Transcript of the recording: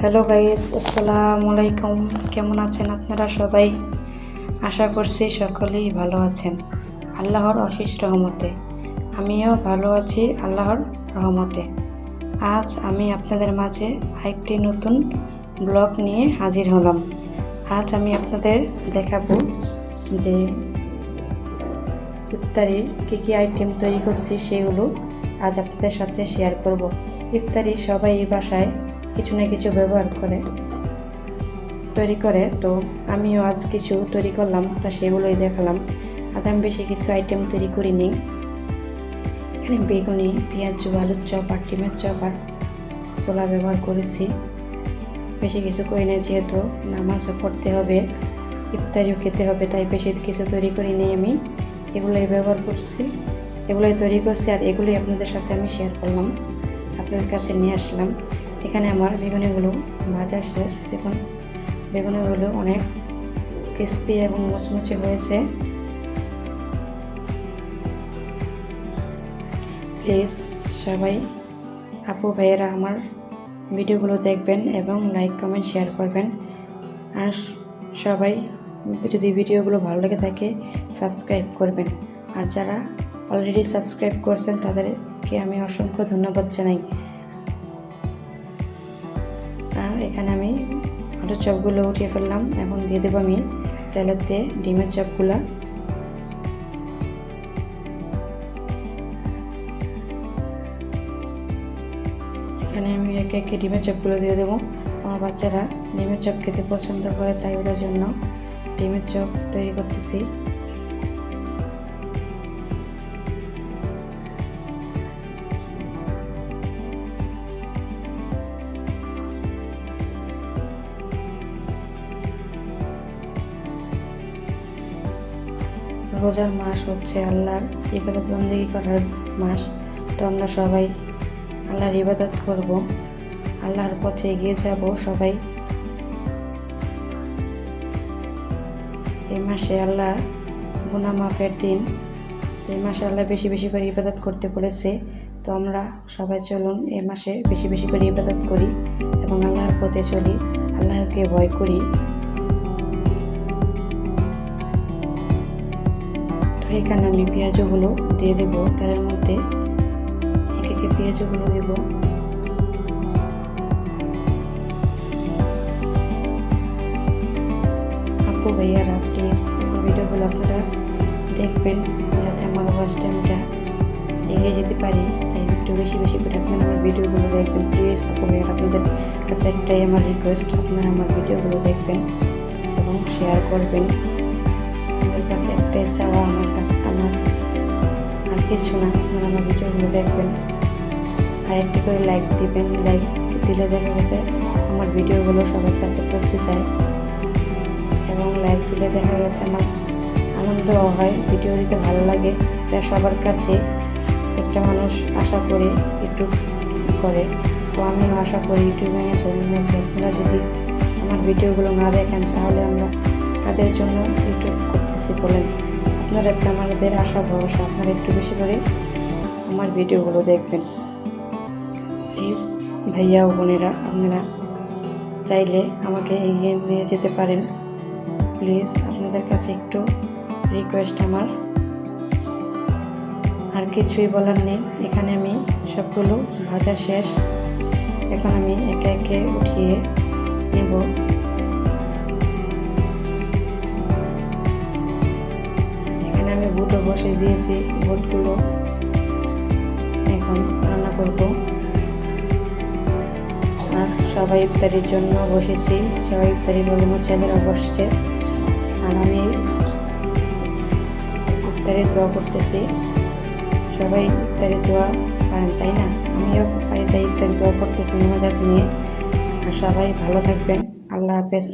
Hello guys, আসসালামু আলাইকুম। কেমন আছেন আপনারা সবাই? আশা করছি সকলেই ভালো আছেন আল্লাহর অশেষ রহমতে। আমিও ভালো আছি আল্লাহর রহমতে। আজ আমি আপনাদের মাঝে আরেকটি নতুন ব্লগ নিয়ে হাজির হলাম। আজ আমি আপনাদের দেখাবো যে ইফতারির কী আইটেম তৈরি করছি, সেগুলো আজ আপনাদের সাথে শেয়ার করব। ইফতারি সবাই এই বাসায় কিছু না কিছু ব্যবহার তৈরি করে, তো আমিও আজ কিছু তৈরি করলাম, তা সেগুলোই দেখালাম। আজ আমি বেশি কিছু আইটেম তৈরি করিনি। এখানে বেগুনি, পেঁয়াজ, আলুর চপ আর ডিমের চপ আর ছোলা ব্যবহার করেছি। বেশি কিছু করি না, যেহেতু নামাজও পড়তে হবে, ইফতারিও খেতে হবে, তাই বেশি কিছু তৈরি করিনি। আমি এগুলোই ব্যবহার করছি, এগুলোই তৈরি করছি, আর এগুলোই আপনাদের সাথে আমি শেয়ার করলাম, আপনাদের কাছে নিয়ে আসলাম। এখানে আমার বেগুনিগুলো ভাজা শেষ। দেখুন, বেগুনিগুলো অনেক ক্রিস্পি এবং মুচমুচে হয়েছে। প্লিজ সবাই আপু ভাইয়েরা আমার ভিডিওগুলো দেখবেন এবং লাইক কমেন্ট শেয়ার করবেন। আর সবাই যদি ভিডিওগুলো ভালো লেগে থাকে সাবস্ক্রাইব করবেন। আর যারা অলরেডি সাবস্ক্রাইব করছেন তাদেরকে আমি অসংখ্য ধন্যবাদ জানাই। আর এখানে আমি আলুর চপগুলো উঠিয়ে ফেললাম। এখন দিয়ে দেবো আমি তেলেতে ডিমের চপগুলো। এখানে আমি একে একে ডিমের চপগুলো দিয়ে দেবো। আমার বাচ্চারা ডিমের চপ খেতে পছন্দ করে, তাই ওদের জন্য ডিমের চপ তৈরি করতেছি। রোজার মাস হচ্ছে আল্লাহর ইবাদত বন্দেগী করার মাস, তো আমরা সবাই আল্লাহর ইবাদত করব, আল্লাহর পথে এগিয়ে যাব সবাই। এই মাসে আল্লাহ গুনাহ মাফের দিন, এই মাসে আল্লাহ বেশি বেশি করে ইবাদত করতে বলেছে, তো আমরা সবাই চলুন এই মাসে বেশি বেশি করে ইবাদত করি এবং আল্লাহর পথে চলি, আল্লাহকে ভয় করি। তো এখানে আমি পেঁয়াজগুলো দিয়ে দেব তেলের মধ্যে। একে একে পেঁয়াজগুলো দেব। আপু ভাইয়ারা প্লিজ আমার ভিডিওগুলো আপনারা দেখবেন, যাতে আমার ওয়াচ টাইমটা এগিয়ে যেতে পারি, তাই একটু বেশি বেশি করে আপনারা আমার ভিডিওগুলো দেখবেন। প্লিজ আপু ভাইয়ারা, আপনাদের কাছে একটাই আমার রিকোয়েস্ট, আপনারা আমার ভিডিওগুলো দেখবেন এবং শেয়ার করবেন। আপনাদের কাছে একটাই চাওয়া, আমার আর কিছু না, আপনারা আমার ভিডিওগুলো দেখবেন আর একটি করে লাইক দিবেন। লাইক দিলে দেখা গেছে আমার ভিডিওগুলো সবার কাছে পৌঁছে যায় এবং লাইক দিলে দেখা গেছে আমার আনন্দও হয়, ভিডিও দিতে ভালো লাগে। এটা সবার কাছে একটা মানুষ আশা করে ইউটিউব করে, তো আমিও আশা করি ইউটিউবে জয়েন হয়েছে। আপনারা যদি আমার ভিডিওগুলো না দেখেন তাহলে আমরা কাদের জন্য ইউটিউব করতেছি বলেন? আপনারা তো আমাদের আশা ভরসা, আপনারা একটু বেশি করে আমার ভিডিওগুলো দেখবেন। প্লিজ ভাইয়া ও বোনেরা, আপনারা চাইলে আমাকে এগিয়ে নিয়ে যেতে পারেন। প্লিজ আপনাদের কাছে একটু রিকোয়েস্ট আমার, আর কিছুই বলার নেই। এখানে আমি সবগুলো ভাজা শেষ, এখন আমি একে একে উঠিয়ে নেব। এখানে আমি বুটও বসিয়ে দিয়েছি, বুটগুলো এখন রান্না করব। আর সবাই ইফতারির জন্য বসেছি, সবাই ইফতারি বলে আমার ছেলেরা বসছে, আর আমি ইফতারি দোয়া করতেছি। সবাই ইফতারি দোয়া পারেন তাই না? আমিও পারি, তাই ইফতারি দোয়া করতেছি মোনাজাত নিয়ে। আর সবাই ভালো থাকবেন। আল্লাহ হাফেজ।